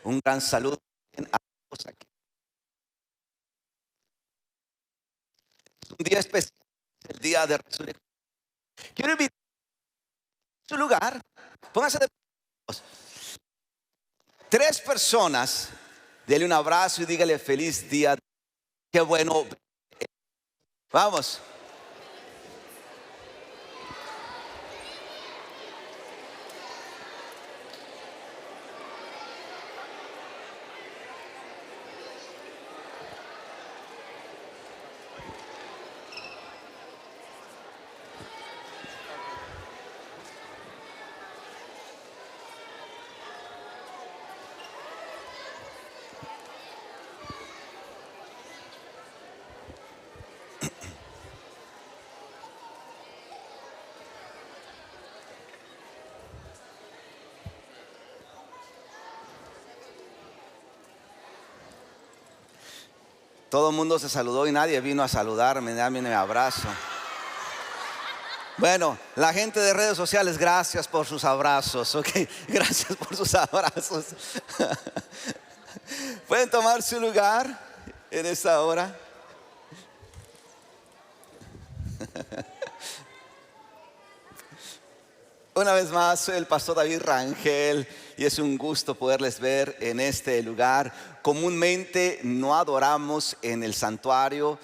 Un gran saludo a todos aquí. Es un día especial, el día de resurrección. Quiero invitar a su lugar. Póngase de pie. Tres personas, dele un abrazo y dígale feliz día. Qué bueno. Vamos. Todo el mundo se saludó y nadie vino a saludarme, dame un abrazo. Bueno, la gente de redes sociales, gracias por sus abrazos, ok, gracias por sus abrazos. Pueden tomar su lugar en esta hora. Una vez más, soy el pastor David Rangel y es un gusto poderles ver en este lugar. Comúnmente no adoramos en el santuario,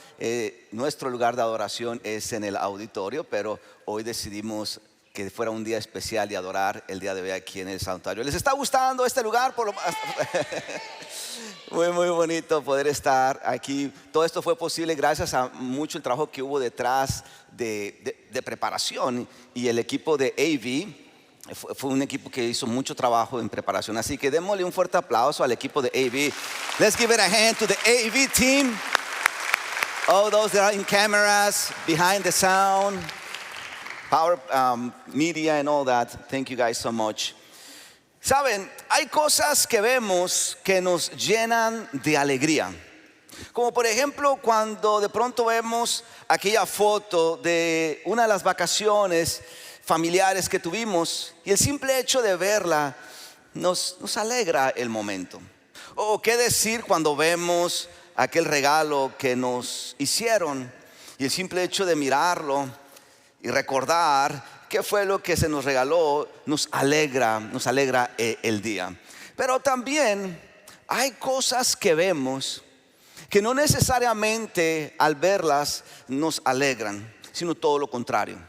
nuestro lugar de adoración es en el auditorio, pero hoy decidimos que fuera un día especial de adorar el día de hoy aquí en el santuario. ¿Les está gustando este lugar? Muy bonito poder estar aquí. Todo esto fue posible gracias a mucho el trabajo que hubo detrás de preparación, y el equipo de AV fue un equipo que hizo mucho trabajo en preparación. Así que démosle un fuerte aplauso al equipo de AV. Let's give it a hand to the AV team. All those that are in cameras, behind the sound, power media and all that. Thank you guys so much. Saben, hay cosas que vemos que nos llenan de alegría. Como por ejemplo cuando de pronto vemos aquella foto de una de las vacaciones familiares que tuvimos, y el simple hecho de verla nos alegra el momento. O qué decir cuando vemos aquel regalo que nos hicieron, y el simple hecho de mirarlo y recordar qué fue lo que se nos regaló nos alegra el día. Pero también hay cosas que vemos que no necesariamente al verlas nos alegran, sino todo lo contrario.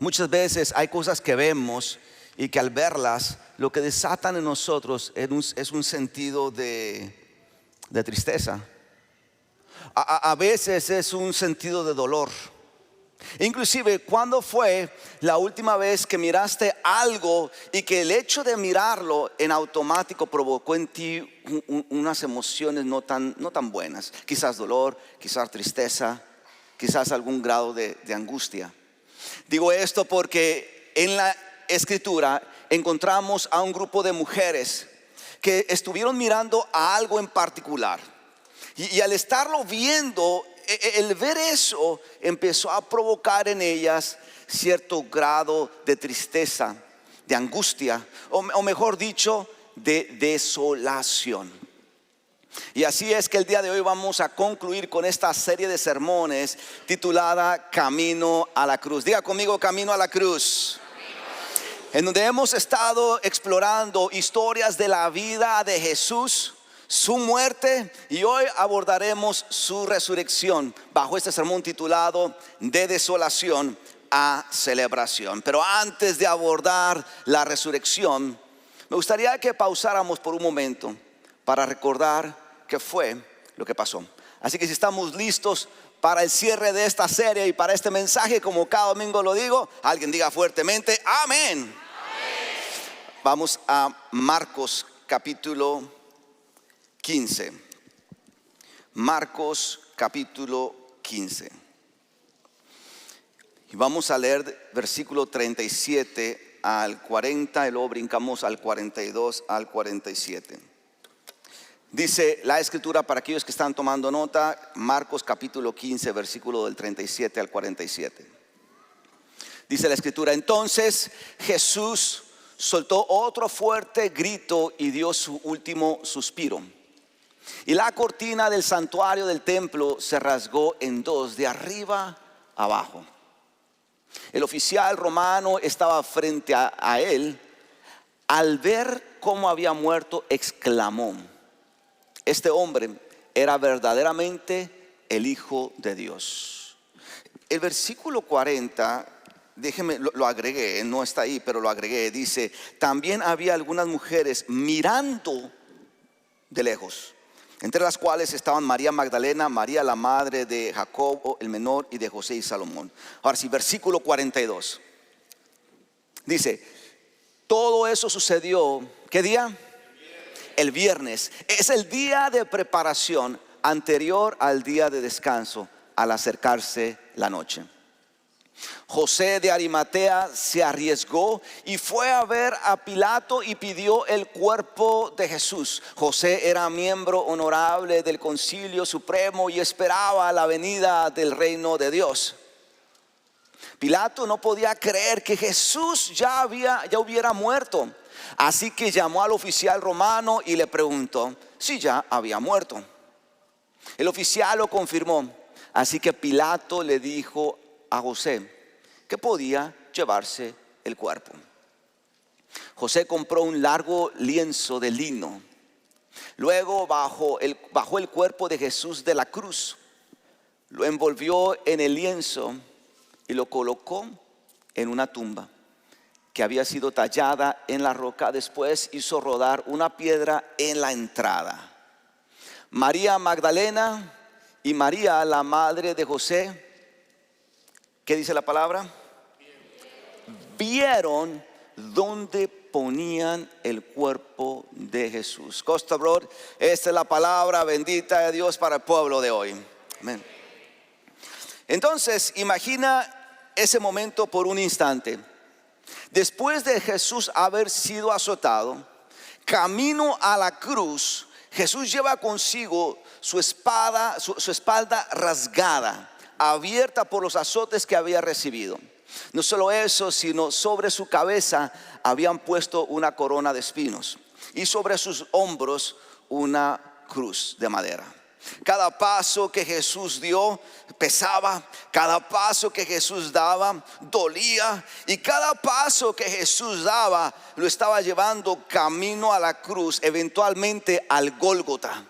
Muchas veces hay cosas que vemos y que al verlas lo que desatan en nosotros es un sentido de tristeza. A veces es un sentido de dolor. Inclusive, ¿cuándo fue la última vez que miraste algo y que el hecho de mirarlo en automático provocó en ti unas emociones no tan buenas? Quizás dolor, quizás tristeza, quizás algún grado de angustia. Digo esto porque en la escritura encontramos a un grupo de mujeres que estuvieron mirando a algo en particular, y al estarlo viendo, el ver eso empezó a provocar en ellas cierto grado de tristeza, de angustia, o mejor dicho, de desolación. Y así es que el día de hoy vamos a concluir con esta serie de sermones titulada Camino a la Cruz. Diga conmigo, Camino a la Cruz. En donde hemos estado explorando historias de la vida de Jesús, su muerte, y hoy abordaremos su resurrección bajo este sermón titulado De desolación a celebración. Pero antes de abordar la resurrección, me gustaría que pausáramos por un momento para recordar qué fue lo que pasó. Así que si estamos listos para el cierre de esta serie y para este mensaje, como cada domingo lo digo, alguien diga fuertemente amén. Amén. Vamos a Marcos capítulo 15. Marcos capítulo 15. Y vamos a leer versículo 37 al 40 y luego brincamos al 42 al 47. Dice la escritura, para aquellos que están tomando nota, Marcos capítulo 15, versículo del 37 al 47. Dice la escritura: entonces Jesús soltó otro fuerte grito y dio su último suspiro. Y la cortina del santuario del templo se rasgó en dos, de arriba a abajo. El oficial romano estaba frente a él. Al ver cómo había muerto, exclamó: este hombre era verdaderamente el Hijo de Dios. El versículo 40, déjeme, lo agregué, no está ahí, pero lo agregué. Dice: también había algunas mujeres mirando de lejos, entre las cuales estaban María Magdalena, María la madre de Jacobo el menor y de José y Salomón. Ahora sí, versículo 42. Dice: todo eso sucedió, ¿qué día? El viernes. Es el día de preparación anterior al día de descanso, al acercarse la noche. José de Arimatea se arriesgó y fue a ver a Pilato y pidió el cuerpo de Jesús. José era miembro honorable del Concilio Supremo y esperaba la venida del reino de Dios. Pilato no podía creer que Jesús ya hubiera muerto. Así que llamó al oficial romano y le preguntó si ya había muerto. El oficial lo confirmó. Así que Pilato le dijo a José que podía llevarse el cuerpo. José compró un largo lienzo de lino. Luego bajó el cuerpo de Jesús de la cruz, lo envolvió en el lienzo y lo colocó en una tumba que había sido tallada en la roca. Después hizo rodar una piedra en la entrada. María Magdalena y María, la madre de José, ¿qué dice la palabra? Vieron donde ponían el cuerpo de Jesús. Costa Broad, esta es la palabra bendita de Dios para el pueblo de hoy. Amén. Entonces, imagina ese momento por un instante. Después de Jesús haber sido azotado, camino a la cruz, Jesús lleva consigo su espalda rasgada, abierta por los azotes que había recibido. No solo eso, sino sobre su cabeza habían puesto una corona de espinos y sobre sus hombros una cruz de madera. Cada paso que Jesús dio pesaba, cada paso que Jesús daba dolía, y cada paso que Jesús daba lo estaba llevando camino a la cruz, eventualmente al Gólgota,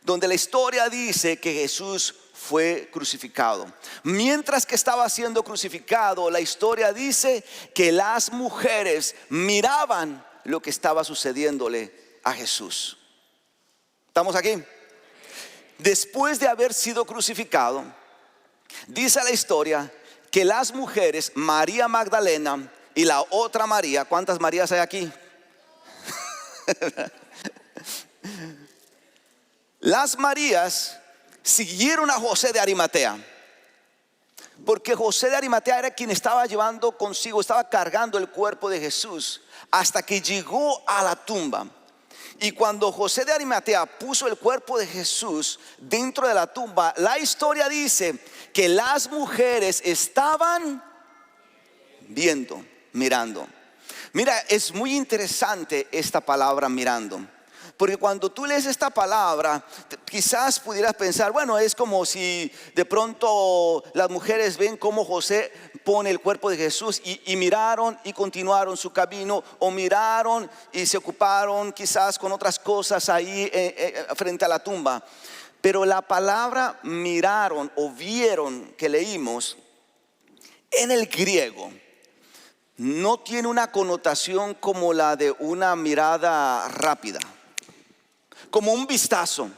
donde la historia dice que Jesús fue crucificado. Mientras que estaba siendo crucificado, la historia dice que las mujeres miraban lo que estaba sucediéndole a Jesús. ¿Estamos aquí? Después de haber sido crucificado, dice la historia que las mujeres, María Magdalena y la otra María, ¿cuántas Marías hay aquí? Las Marías siguieron a José de Arimatea, porque José de Arimatea era quien estaba llevando consigo, estaba cargando el cuerpo de Jesús hasta que llegó a la tumba. Y cuando José de Arimatea puso el cuerpo de Jesús dentro de la tumba, la historia dice que las mujeres estaban viendo, mirando. Mira, es muy interesante esta palabra mirando, porque cuando tú lees esta palabra, quizás pudieras pensar, bueno, es como si de pronto las mujeres ven cómo José pone el cuerpo de Jesús y miraron y continuaron su camino, o miraron y se ocuparon quizás con otras cosas ahí frente a la tumba. Pero la palabra miraron o vieron que leímos en el griego no tiene una connotación como la de una mirada rápida, como un vistazo,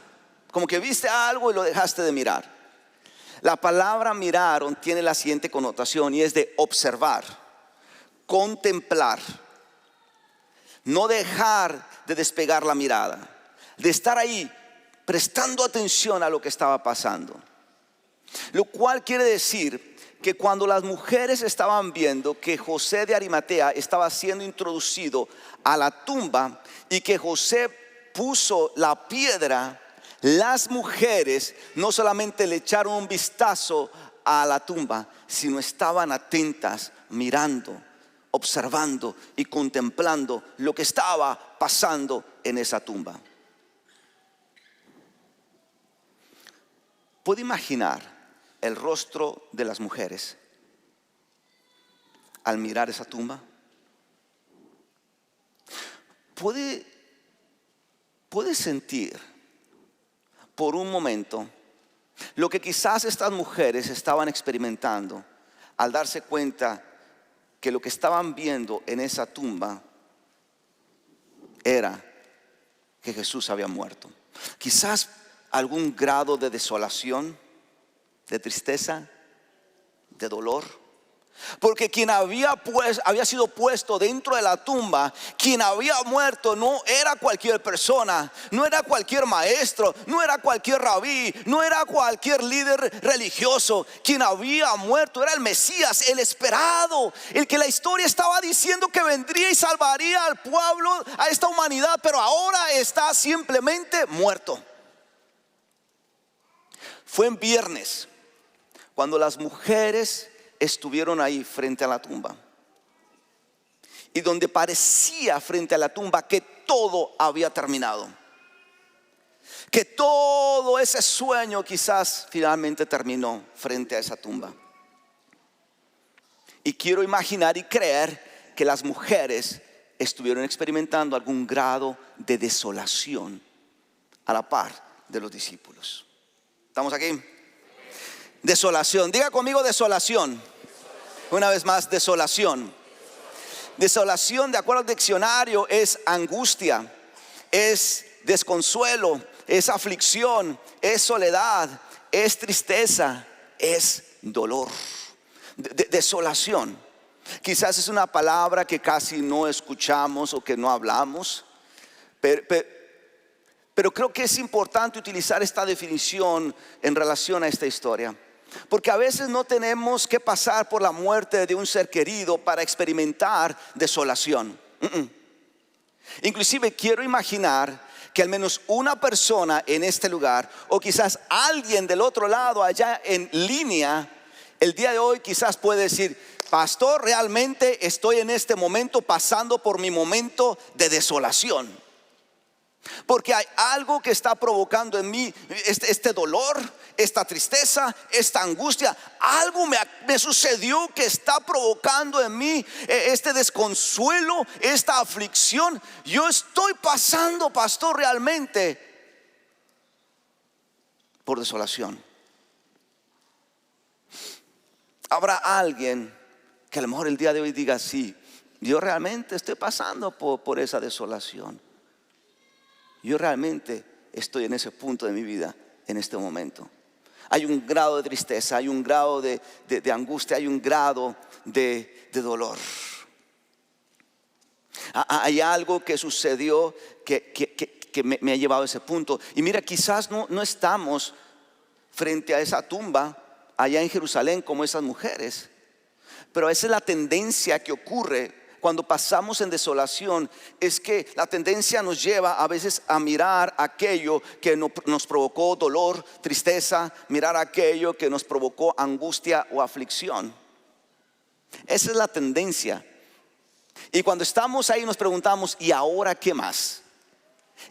como que viste algo y lo dejaste de mirar. La palabra miraron tiene la siguiente connotación, y es de observar, contemplar, no dejar de despegar la mirada, de estar ahí prestando atención a lo que estaba pasando. Lo cual quiere decir que cuando las mujeres estaban viendo que José de Arimatea estaba siendo introducido a la tumba y que José puso la piedra, las mujeres no solamente le echaron un vistazo a la tumba, sino estaban atentas, mirando, observando y contemplando lo que estaba pasando en esa tumba. ¿Puede imaginar el rostro de las mujeres al mirar esa tumba? ¿Puede sentir por un momento lo que quizás estas mujeres estaban experimentando al darse cuenta que lo que estaban viendo en esa tumba era que Jesús había muerto? Quizás algún grado de desolación, de tristeza, de dolor. Porque quien había sido puesto dentro de la tumba, quien había muerto, no era cualquier persona, no era cualquier maestro, no era cualquier rabí, no era cualquier líder religioso. Quien había muerto era el Mesías, el esperado, el que la historia estaba diciendo que vendría y salvaría al pueblo, a esta humanidad, pero ahora está simplemente muerto. Fue en viernes cuando las mujeres estuvieron ahí frente a la tumba, y donde parecía frente a la tumba que todo había terminado, que todo ese sueño quizás finalmente terminó frente a esa tumba. Y quiero imaginar y creer que las mujeres estuvieron experimentando algún grado de desolación a la par de los discípulos. ¿Estamos aquí? Desolación. Diga conmigo: desolación. Una vez más, desolación. Desolación, de acuerdo al diccionario, es angustia, es desconsuelo, es aflicción, es soledad, es tristeza, es dolor. Desolación. Quizás es una palabra que casi no escuchamos o que no hablamos, pero creo que es importante utilizar esta definición en relación a esta historia. Porque a veces no tenemos que pasar por la muerte de un ser querido para experimentar desolación. Inclusive quiero imaginar que al menos una persona en este lugar, o quizás alguien del otro lado allá en línea, el día de hoy quizás puede decir: pastor, realmente estoy en este momento pasando por mi momento de desolación. Porque hay algo que está provocando en mí este dolor, esta tristeza, esta angustia. Algo me sucedió que está provocando en mí este desconsuelo, esta aflicción. Yo estoy pasando, pastor, realmente por desolación. Habrá alguien que a lo mejor el día de hoy diga: sí, yo realmente estoy pasando por esa desolación. Yo realmente estoy en ese punto de mi vida en este momento. Hay un grado de tristeza, hay un grado de angustia, hay un grado de dolor. Hay algo que sucedió que me ha llevado a ese punto. Y mira, quizás no estamos frente a esa tumba allá en Jerusalén como esas mujeres, pero esa es la tendencia que ocurre cuando pasamos en desolación. Es que la tendencia nos lleva a veces a mirar aquello que nos provocó dolor, tristeza, mirar aquello que nos provocó angustia o aflicción. Esa es la tendencia. Y cuando estamos ahí nos preguntamos: ¿y ahora qué más?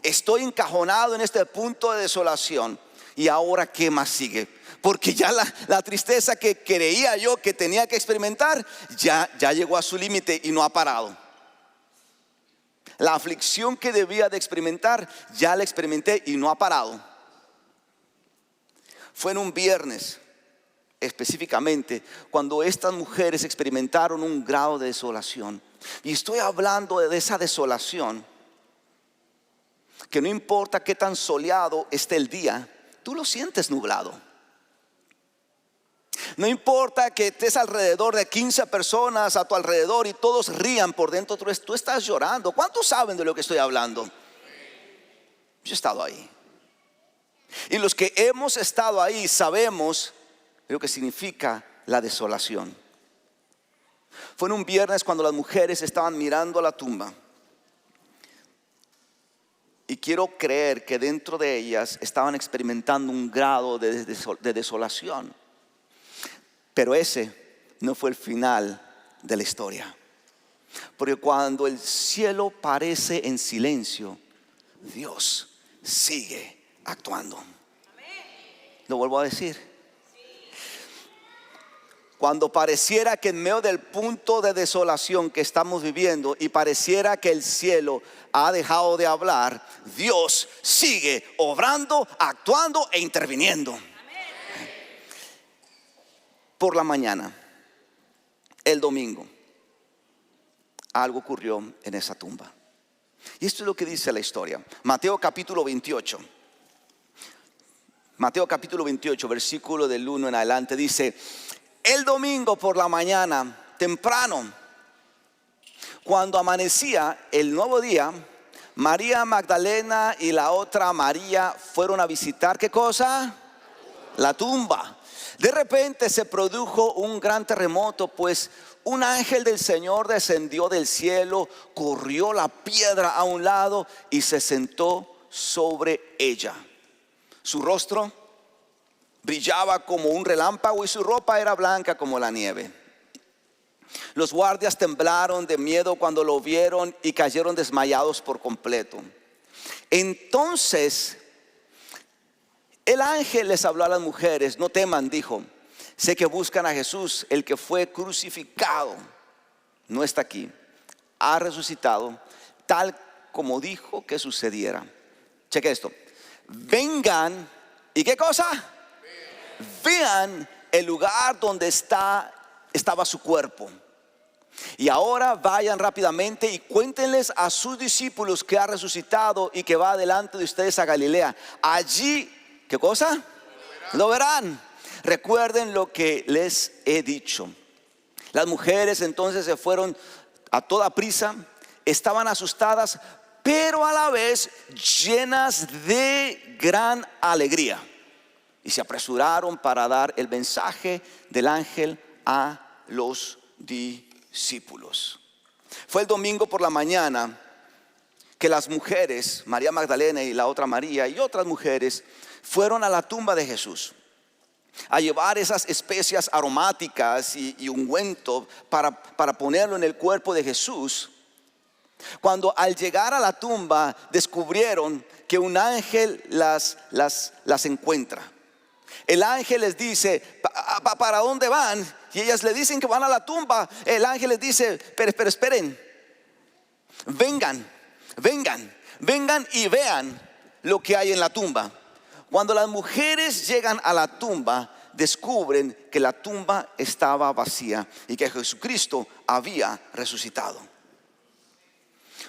Estoy encajonado en este punto de desolación, ¿y ahora qué más sigue? Porque ya la tristeza que creía yo que tenía que experimentar ya llegó a su límite y no ha parado. La aflicción que debía de experimentar ya la experimenté y no ha parado. Fue en un viernes específicamente cuando estas mujeres experimentaron un grado de desolación. Y estoy hablando de esa desolación que no importa qué tan soleado esté el día, tú lo sientes nublado. No importa que estés alrededor de 15 personas a tu alrededor y todos rían por dentro, tú estás llorando. ¿Cuántos saben de lo que estoy hablando? Yo he estado ahí. Y los que hemos estado ahí sabemos lo que significa la desolación. Fue en un viernes cuando las mujeres estaban mirando la tumba. Y quiero creer que dentro de ellas estaban experimentando un grado de desolación. Pero ese no fue el final de la historia. Porque cuando el cielo parece en silencio, Dios sigue actuando. Lo vuelvo a decir. Cuando pareciera que en medio del punto de desolación que estamos viviendo y pareciera que el cielo ha dejado de hablar, Dios sigue obrando, actuando e interviniendo. Por la mañana, el domingo, algo ocurrió en esa tumba. Y esto es lo que dice la historia. Mateo capítulo 28. Mateo capítulo 28, versículo del 1 en adelante, dice: el domingo por la mañana, temprano, cuando amanecía el nuevo día, María Magdalena y la otra María fueron a visitar, ¿qué cosa? La tumba. De repente se produjo un gran terremoto, pues un ángel del Señor descendió del cielo, corrió la piedra a un lado y se sentó sobre ella. Su rostro brillaba como un relámpago y su ropa era blanca como la nieve. Los guardias temblaron de miedo cuando lo vieron y cayeron desmayados por completo. Entonces el ángel les habló a las mujeres: no teman, dijo, sé que buscan a Jesús, el que fue crucificado. No está aquí, ha resucitado, tal como dijo que sucediera. Cheque esto: vengan, ¿y qué cosa? Vean el lugar donde estaba su cuerpo. Y ahora vayan rápidamente y cuéntenles a sus discípulos que ha resucitado y que va delante de ustedes a Galilea. Allí, ¿qué cosa? Lo verán. Recuerden lo que les he dicho. Las mujeres entonces se fueron a toda prisa. Estaban asustadas, pero a la vez llenas de gran alegría. Y se apresuraron para dar el mensaje del ángel a los discípulos. Fue el domingo por la mañana que las mujeres, María Magdalena y la otra María y otras mujeres, fueron a la tumba de Jesús a llevar esas especias aromáticas y ungüento para ponerlo en el cuerpo de Jesús. Cuando al llegar a la tumba descubrieron que un ángel las encuentra. El ángel les dice: ¿para dónde van? Y ellas le dicen que van a la tumba. El ángel les dice: pero esperen, vengan y vean lo que hay en la tumba. Cuando las mujeres llegan a la tumba, descubren que la tumba estaba vacía y que Jesucristo había resucitado.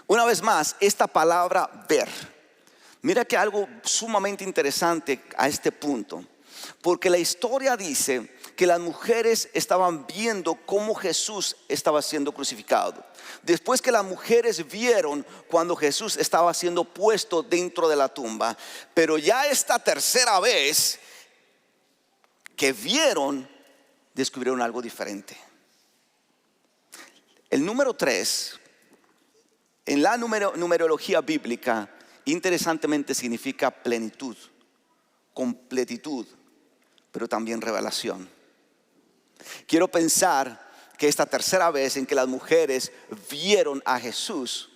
Una vez más, esta palabra ver, mira que algo sumamente interesante a este punto, porque la historia dice que las mujeres estaban viendo cómo Jesús estaba siendo crucificado. Después que las mujeres vieron cuando Jesús estaba siendo puesto dentro de la tumba, pero ya esta tercera vez que vieron, descubrieron algo diferente. El número 3 en la numerología bíblica, interesantemente, significa plenitud, completitud, pero también revelación. Quiero pensar que esta tercera vez en que las mujeres vieron a Jesús,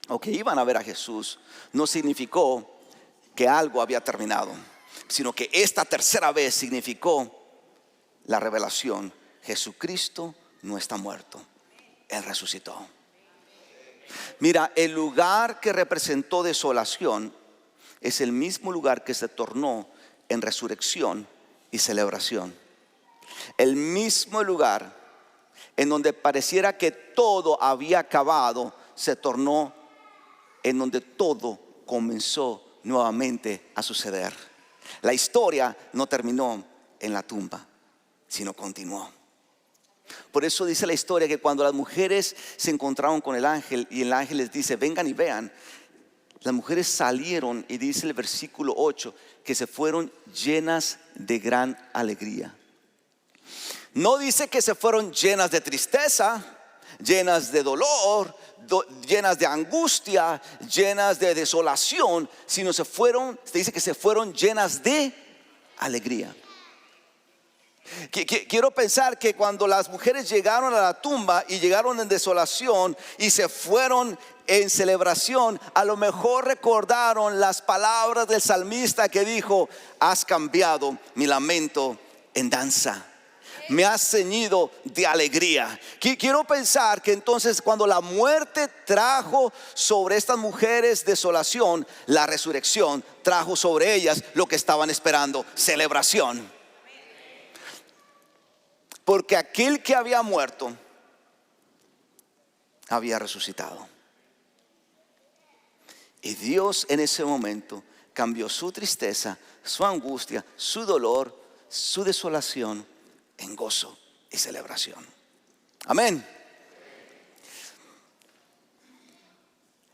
o que iban a ver a Jesús, no significó que algo había terminado, sino que esta tercera vez significó la revelación: Jesucristo no está muerto, Él resucitó. Mira, el lugar que representó desolación es el mismo lugar que se tornó en resurrección y celebración. El mismo lugar en donde pareciera que todo había acabado, se tornó en donde todo comenzó nuevamente a suceder. La historia no terminó en la tumba, sino continuó. Por eso dice la historia que cuando las mujeres se encontraron con el ángel y el ángel les dice: vengan y vean, las mujeres salieron, y dice el versículo 8 que se fueron llenas de gran alegría. No dice que se fueron llenas de tristeza, llenas de dolor, llenas de angustia, llenas de desolación, sino se dice que se fueron llenas de alegría. Quiero pensar que cuando las mujeres llegaron a la tumba y llegaron en desolación y se fueron en celebración, a lo mejor recordaron las palabras del salmista que dijo: has cambiado mi lamento en danza, me has ceñido de alegría. Quiero pensar que entonces cuando la muerte trajo sobre estas mujeres desolación, la resurrección trajo sobre ellas lo que estaban esperando: celebración. Porque aquel que había muerto había resucitado. Y Dios en ese momento cambió su tristeza, su angustia, su dolor, su desolación en gozo y celebración. Amén.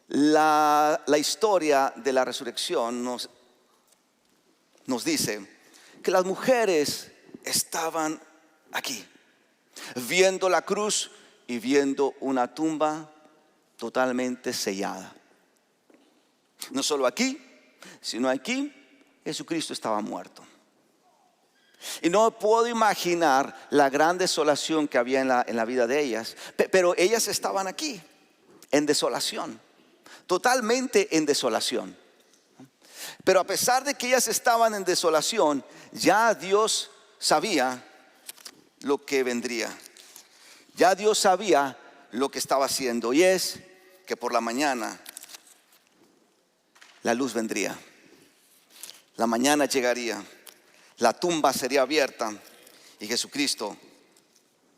La historia de la resurrección nos dice que las mujeres estaban aquí, viendo la cruz y viendo una tumba totalmente sellada. No solo aquí, sino aquí Jesucristo estaba muerto. Y no puedo imaginar la gran desolación que había en la vida de ellas. Pero ellas estaban aquí, en desolación, totalmente en desolación. Pero a pesar de que ellas estaban en desolación, ya Dios sabía lo que vendría. Ya Dios sabía lo que estaba haciendo, y es que por la mañana la luz vendría. La mañana llegaría, la tumba sería abierta y Jesucristo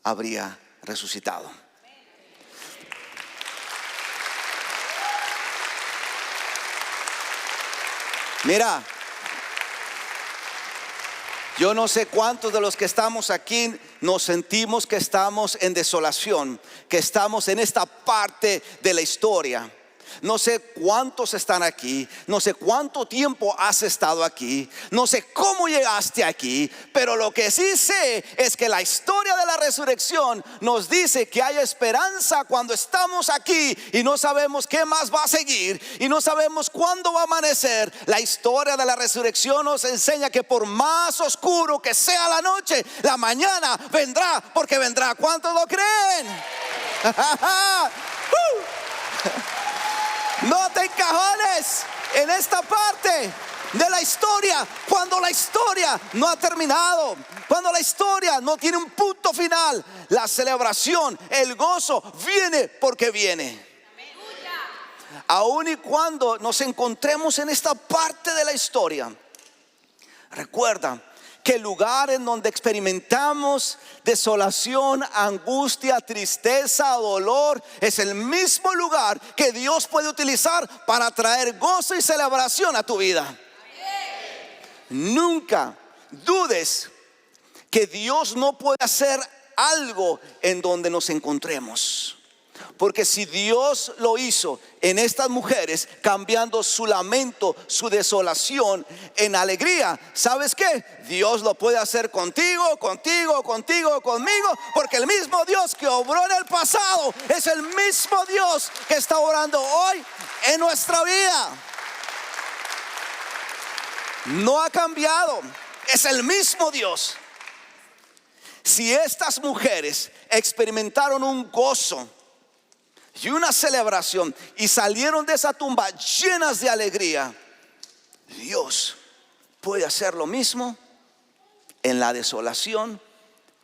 habría resucitado. Mira, yo no sé cuántos de los que estamos aquí nos sentimos que estamos en desolación, que estamos en esta parte de la historia. No sé cuántos están aquí, no sé cuánto tiempo has estado aquí, no sé cómo llegaste aquí, pero lo que sí sé es que la historia de la resurrección nos dice que hay esperanza cuando estamos aquí y no sabemos qué más va a seguir y no sabemos cuándo va a amanecer. La historia de la resurrección nos enseña que por más oscuro que sea la noche, la mañana vendrá, porque vendrá. ¿Cuántos lo creen? No te encajones en esta parte de la historia cuando la historia no ha terminado, cuando la historia no tiene un punto final. La celebración, el gozo viene porque viene. Aun y cuando nos encontremos en esta parte de la historia, recuerda que el lugar en donde experimentamos desolación, angustia, tristeza, dolor, es el mismo lugar que Dios puede utilizar para traer gozo y celebración a tu vida. Nunca dudes que Dios no puede hacer algo en donde nos encontremos. Porque si Dios lo hizo en estas mujeres, cambiando su lamento, su desolación en alegría, ¿sabes qué? Dios lo puede hacer contigo, contigo, conmigo. Porque el mismo Dios que obró en el pasado es el mismo Dios que está obrando hoy en nuestra vida. No ha cambiado, es el mismo Dios. Si estas mujeres experimentaron un gozo y una celebración y salieron de esa tumba llenas de alegría, Dios puede hacer lo mismo en la desolación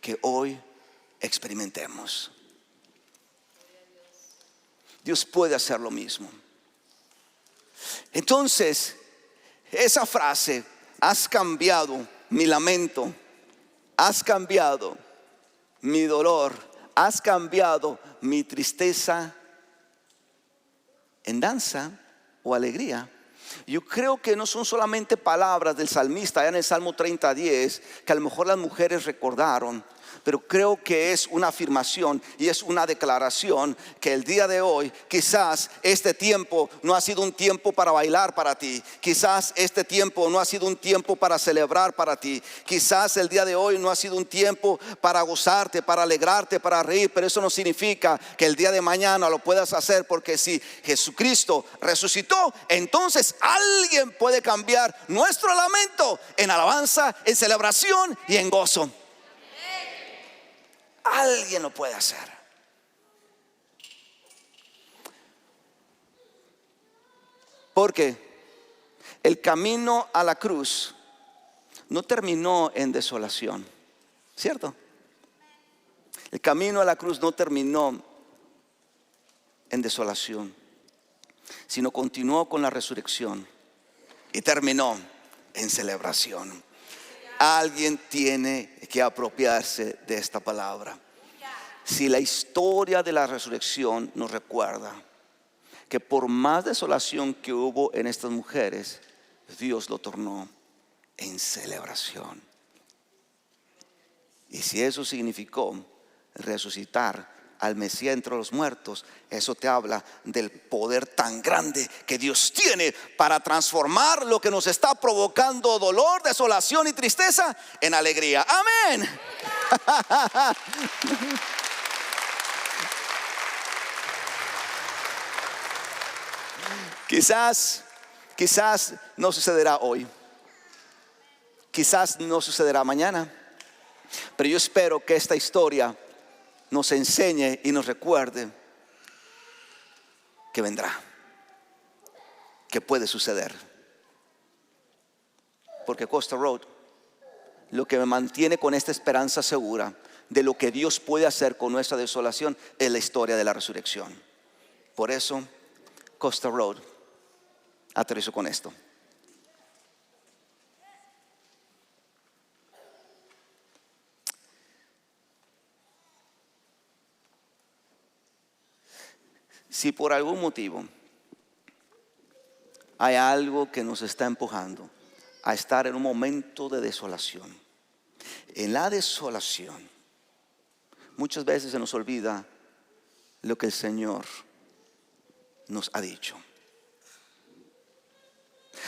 que hoy experimentemos. Dios puede hacer lo mismo. Entonces, esa frase: has cambiado mi lamento, has cambiado mi dolor, has cambiado mi tristeza en danza o alegría. Yo creo que no son solamente palabras del salmista allá en el Salmo 30:10 que a lo mejor las mujeres recordaron, pero creo que es una afirmación y es una declaración que el día de hoy, quizás este tiempo no ha sido un tiempo para bailar para ti, quizás este tiempo no ha sido un tiempo para celebrar para ti, quizás el día de hoy no ha sido un tiempo para gozarte, para alegrarte, para reír, pero eso no significa que el día de mañana lo puedas hacer, porque si Jesucristo resucitó, entonces alguien puede cambiar nuestro lamento en alabanza, en celebración y en gozo. alguien lo puede hacer. Porque el camino a la cruz no terminó en desolación, ¿cierto? El camino a la cruz no terminó en desolación, sino continuó con la resurrección y terminó en celebración. Alguien tiene que apropiarse de esta palabra. Si la historia de la resurrección nos recuerda que por más desolación que hubo en estas mujeres, Dios lo tornó en celebración. Y si eso significó resucitar al Mesías entre los muertos, eso te habla del poder tan grande que Dios tiene para transformar lo que nos está provocando dolor, desolación y tristeza en alegría. Amén. Quizás no sucederá hoy, quizás no sucederá mañana, pero yo espero que esta historia nos enseñe y nos recuerde que vendrá, que puede suceder. Porque Costa Road, lo que me mantiene con esta esperanza segura de lo que Dios puede hacer con nuestra desolación, es la historia de la resurrección. Por eso Costa Road aterrizo con esto. Si por algún motivo hay algo que nos está empujando a estar en un momento de desolación, en la desolación muchas veces se nos olvida lo que el Señor nos ha dicho.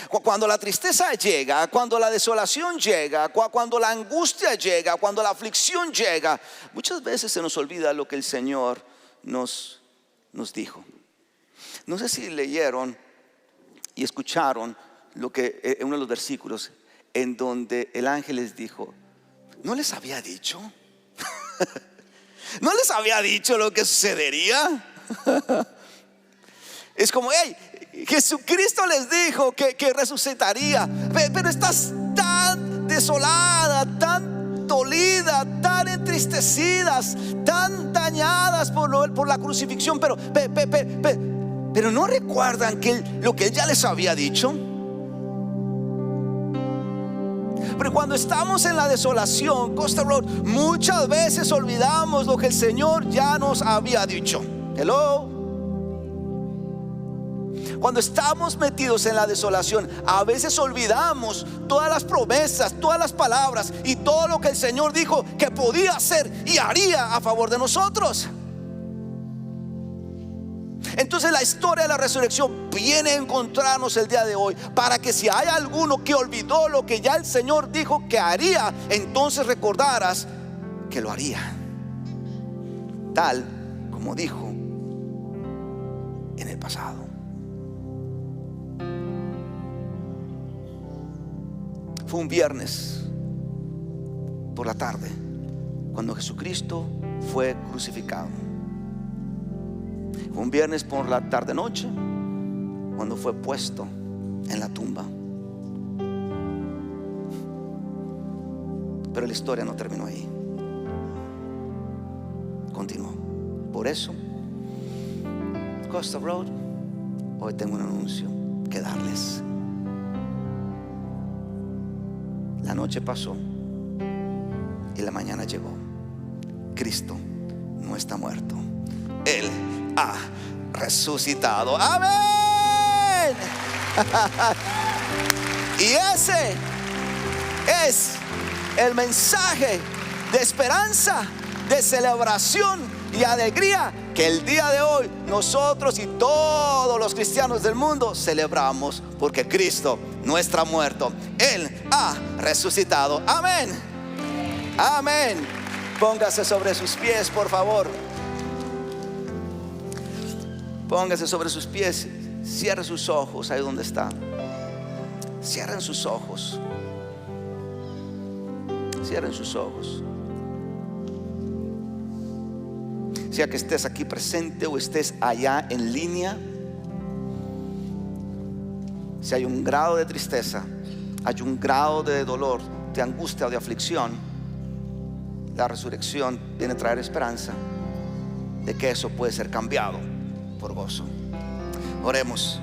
Cuando la tristeza llega, cuando la desolación llega, cuando la angustia llega, cuando la aflicción llega, muchas veces se nos olvida lo que el Señor nos dijo. No sé si leyeron y escucharon lo que uno de los versículos en donde el ángel les dijo: ¿no les había dicho? ¿No les había dicho lo que sucedería? Es como, hey, Jesucristo les dijo que resucitaría, pero estás tan desolada, tan dolida, tan entristecidas, tan dañadas por la crucifixión, pero no recuerdan lo que Él ya les había dicho. Pero cuando estamos en la desolación, Costa Road, muchas veces olvidamos lo que el Señor ya nos había dicho. Hello. Cuando estamos metidos en la desolación, a veces olvidamos todas las promesas, todas las palabras y todo lo que el Señor dijo que podía hacer y haría a favor de nosotros. Entonces la historia de la resurrección viene a encontrarnos el día de hoy, para que si hay alguno que olvidó lo que ya el Señor dijo que haría, entonces recordaras que lo haría, tal como dijo en el pasado. Fue un viernes por la tarde cuando Jesucristo fue crucificado. Fue un viernes por la tarde noche cuando fue puesto en la tumba. Pero la historia no terminó ahí, continuó. Por eso, Costa Road, hoy tengo un anuncio que darles. La noche pasó y la mañana llegó. Cristo no está muerto, Él ha resucitado. Amén. Y ese es el mensaje de esperanza, de celebración y alegría que el día de hoy nosotros y todos los cristianos del mundo celebramos, porque Cristo no está muerto, Él ha resucitado. Amén. Amén. Póngase sobre sus pies, por favor. Póngase sobre sus pies. Cierre sus ojos ahí donde está. Cierren sus ojos. Cierren sus ojos. sea que estés aquí presente o estés allá en línea, si hay un grado de tristeza, hay un grado de dolor, de angustia o de aflicción, la resurrección viene a traer esperanza de que eso puede ser cambiado por gozo. Oremos.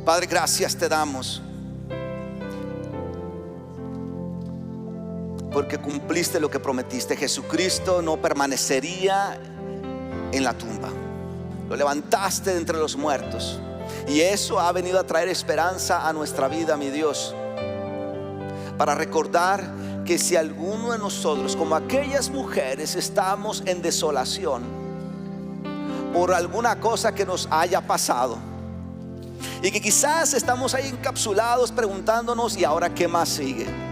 Padre, gracias te damos porque cumpliste lo que prometiste. Jesucristo no permanecería en la tumba, lo levantaste de entre los muertos, y eso ha venido a traer esperanza a nuestra vida, mi Dios, para recordar que si alguno de nosotros, como aquellas mujeres, estamos en desolación por alguna cosa que nos haya pasado, y que quizás estamos ahí encapsulados preguntándonos: ¿y ahora qué más sigue?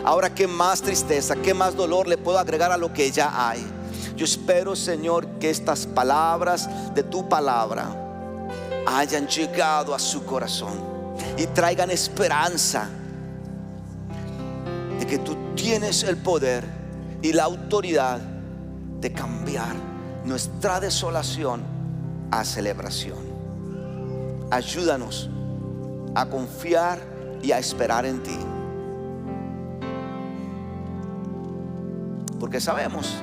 ¿Ahora qué más tristeza, qué más dolor le puedo agregar a lo que ya hay? Yo espero, Señor, que estas palabras de tu palabra hayan llegado a su corazón y traigan esperanza de que tú tienes el poder y la autoridad de cambiar nuestra desolación a celebración. Ayúdanos a confiar y a esperar en ti, porque sabemos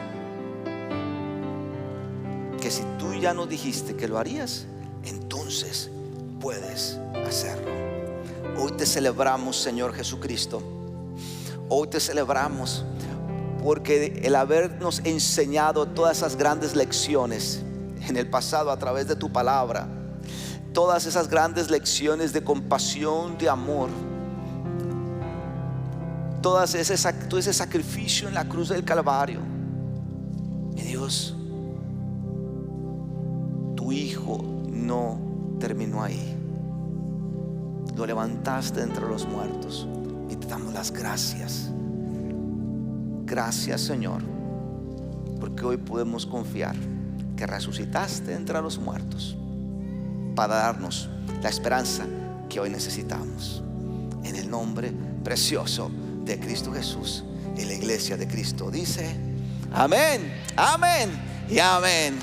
que si tú ya nos dijiste que lo harías, entonces puedes hacerlo. Hoy te celebramos, Señor Jesucristo. Hoy te celebramos porque el habernos enseñado todas esas grandes lecciones en el pasado a través de tu palabra, todas esas grandes lecciones de compasión, de amor, todo ese sacrificio en la cruz del Calvario, mi Dios, tu Hijo no terminó ahí, lo levantaste entre los muertos, y te damos las gracias. Gracias, Señor, porque hoy podemos confiar que resucitaste entre los muertos para darnos la esperanza que hoy necesitamos. En el nombre precioso de Cristo Jesús, y la iglesia de Cristo dice: amén, amén y amén.